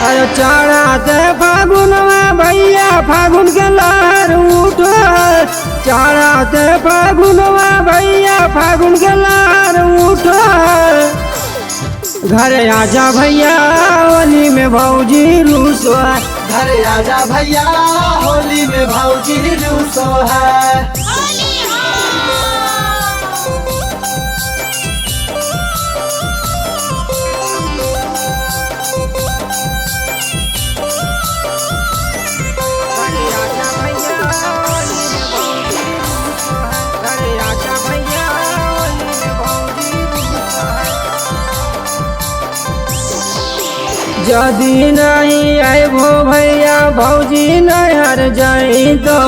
अरे चढ़ाते फागुन में भैया फागुन के लहर उठो। चढ़ाते फागुन में भैया फागुन के लहर उठो। घर आजा भैया होली में भौजी रूसो है। घर आजा भैया होली में भौजी रूसो है। यदि नहीं आइबो भैया भौजी नहीं हर जाई तो।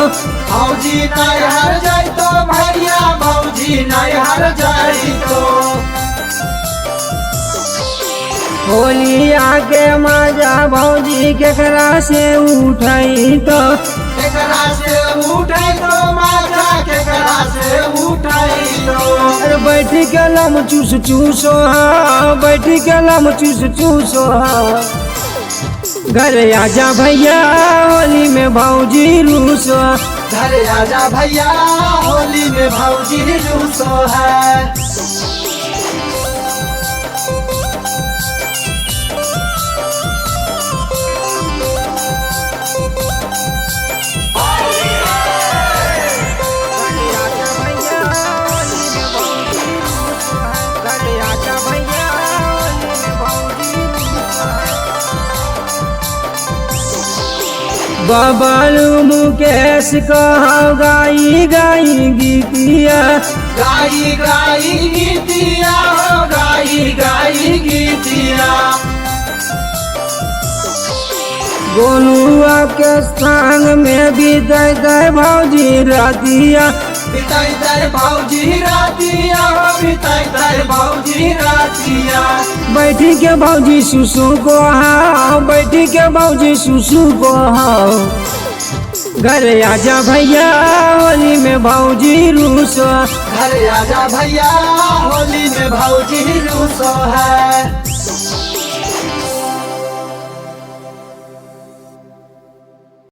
भौजी नहीं हर जाई तो भैया भौजी नहीं हर जाई तो। होली आके मजा भौजी केकरा से उठाई तो। केकरा से उठाई तो मजा केकरा से उठाई तो। अरे बैठी के लम चूस चूसो हाँ, बैठी के लम चूस चूसो हाँ। घर आजा भैया होली में भौजी रूसो। घर आजा भैया होली में भौजी रूसो है। बबलू मुकेश कहो गाई गाई गीतिया। गाई गाई गीतिया हो गाई गाई गीतिया। गोलुआ के संग में बीते गए भौजी रातिया। बिताई दर भौजी रातिया हो बिताई दर भौजी रातिया। बैठी के भौजी सुसु को हाँ, बैठी के भौजी सुसु को हाँ। घर आजा भैया होली में भौजी रूसो। घर आजा भैया होली में भौजी रूसो है।